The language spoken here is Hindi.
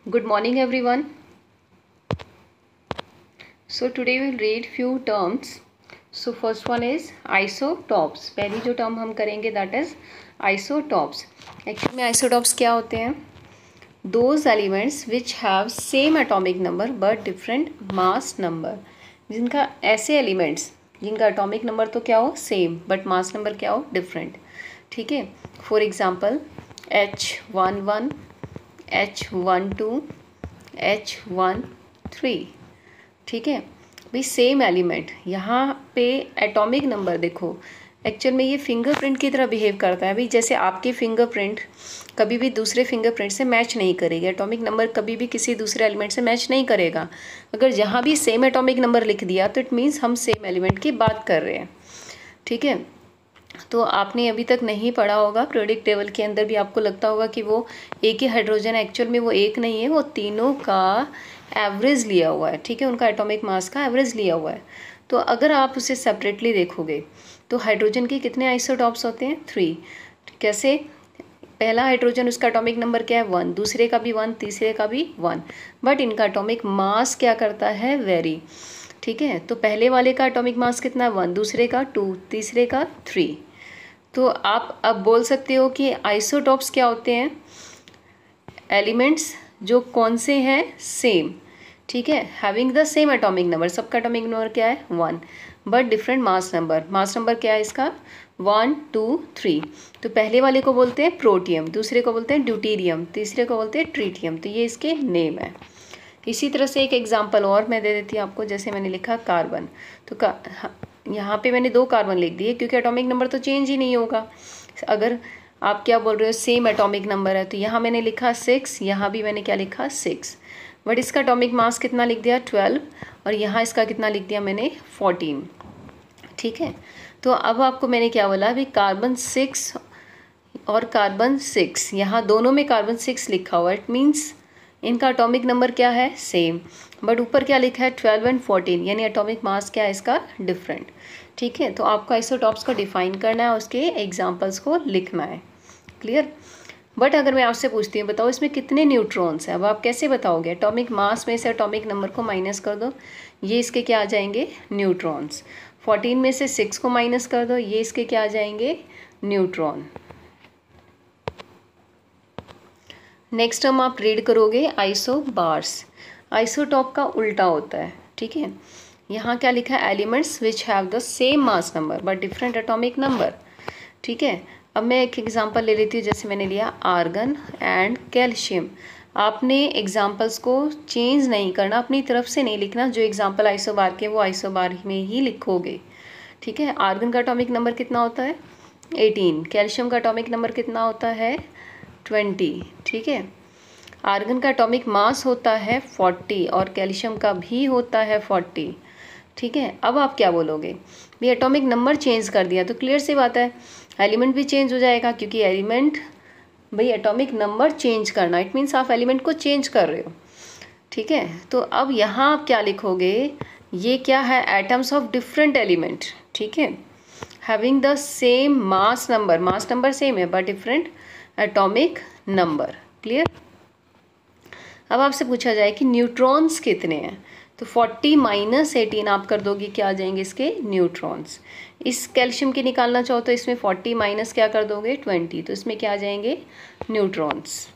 Good morning everyone. So today we'll read few terms. So first one is isotopes. पहली जो टर्म हम करेंगे that is isotopes. Actually में isotopes क्या होते हैं? Those elements which have same atomic number but different mass number. जिनका ऐसे elements जिनका atomic number तो क्या हो same but mass number क्या हो different. ठीक है. For example H11, H12, H13. ठीक है भाई सेम एलिमेंट. यहाँ पे एटॉमिक नंबर देखो एक्चुअल में ये फिंगरप्रिंट की तरह बिहेव करता है भाई. जैसे आपकी फिंगरप्रिंट कभी भी दूसरे फिंगरप्रिंट से मैच नहीं करेगी. एटॉमिक नंबर कभी भी किसी दूसरे एलिमेंट से मैच नहीं करेगा. अगर जहाँ भी सेम एटॉमिक नंबर लिख दिया तो इट मीन्स हम सेम एलिमेंट की बात कर रहे हैं. ठीक है. तो आपने अभी तक नहीं पढ़ा होगा पीरियोडिक टेबल के अंदर भी आपको लगता होगा कि वो एक ही हाइड्रोजन है. एक्चुअल में वो एक नहीं है, वो तीनों का एवरेज लिया हुआ है. ठीक है. उनका एटॉमिक मास का एवरेज लिया हुआ है. तो अगर आप उसे सेपरेटली देखोगे तो हाइड्रोजन के कितने आइसोटॉप्स होते हैं? 3. कैसे? पहला हाइड्रोजन उसका एटॉमिक नंबर क्या है? 1. दूसरे का भी 1, तीसरे का भी 1. बट इनका एटॉमिक मास क्या करता है? वेरी. ठीक है. तो पहले वाले का एटॉमिक मास कितना है? 1. दूसरे का 2, तीसरे का 3. तो आप अब बोल सकते हो कि आइसोटॉप्स क्या होते हैं? एलिमेंट्स जो कौन से हैं? सेम. ठीक है. Having the same atomic number. सबका एटॉमिक नंबर क्या है? 1 but different mass number. Mass number क्या है इसका? 1, 2, 3. तो पहले वाले को बोलते हैं प्रोटियम, दूसरे को बोलते हैं ड्यूटीरियम, तीसरे को बोलते हैं ट्रीटियम. तो ये इसके नेम है. इसी तरह से एक एग्जांपल और मैं दे देती हूँ आपको. जैसे मैंने लिखा कार्बन. तो यहाँ पे मैंने 2 कार्बन लिख दिए क्योंकि एटॉमिक नंबर तो चेंज ही नहीं होगा. अगर आप क्या बोल रहे हो सेम एटॉमिक नंबर है तो यहाँ मैंने लिखा 6, यहाँ भी मैंने क्या लिखा 6. बट इसका एटॉमिक मास कितना लिख दिया? 12. और यहाँ इसका कितना लिख दिया मैंने? 14. ठीक है. तो अब आपको मैंने क्या बोला अभी? कार्बन 6 और कार्बन 6, यहाँ दोनों में कार्बन 6 लिखा हुआ. इट मीन्स इनका एटॉमिक नंबर क्या है? सेम. बट ऊपर क्या लिखा है? 12 एंड 14. यानी एटॉमिक मास क्या है इसका? डिफरेंट. ठीक है. तो आपको आइसोटॉप्स को डिफाइन करना है, उसके एग्जांपल्स को लिखना है. क्लियर? बट अगर मैं आपसे पूछती हूँ बताओ इसमें कितने न्यूट्रॉन्स हैं, अब आप कैसे बताओगे? एटॉमिक मास में से एटॉमिक नंबर को माइनस कर दो, ये इसके क्या आ जाएंगे? न्यूट्रॉन्स. 14 में से 6 को माइनस कर दो, ये इसके क्या आ जाएंगे? न्यूट्रॉन. नेक्स्ट हम आप रीड करोगे आइसोबार्स. आइसोटॉप का उल्टा होता है. ठीक है. यहाँ क्या लिखा है? Elements which have the same mass number but different atomic number. ठीक है. अब मैं एक एग्जांपल ले लेती हूँ. जैसे मैंने लिया आर्गन एंड कैल्शियम. आपने एग्जांपल्स को चेंज नहीं करना, अपनी तरफ से नहीं लिखना. जो एग्जांपल आइसोबार के वो आइसोबार में ही लिखोगे. ठीक है. आर्गन का एटॉमिक नंबर कितना होता है? 18. कैल्शियम का एटॉमिक नंबर कितना होता है? 20. ठीक है. आर्गन का एटॉमिक मास होता है 40 और कैल्शियम का भी होता है 40. ठीक है. अब आप क्या बोलोगे? भी एटॉमिक नंबर चेंज कर दिया तो क्लियर सी बात है एलिमेंट भी चेंज हो जाएगा, क्योंकि एलिमेंट भाई एटॉमिक नंबर चेंज करना इट मीन्स आप एलिमेंट को चेंज कर रहे हो. ठीक है. तो अब यहाँ आप क्या लिखोगे? ये क्या है? Atoms of different element. ठीक है. Having the same mass number. Mass number सेम है but different atomic number. Clear? अब आपसे पूछा जाए कि न्यूट्रॉन्स कितने हैं, तो 40 माइनस 18 आप कर दोगे, क्या आ जाएंगे इसके? न्यूट्रॉन्स. इस कैल्शियम की निकालना चाहो तो इसमें 40 माइनस क्या कर दोगे? 20. तो इसमें क्या आ जाएंगे? न्यूट्रॉन्स.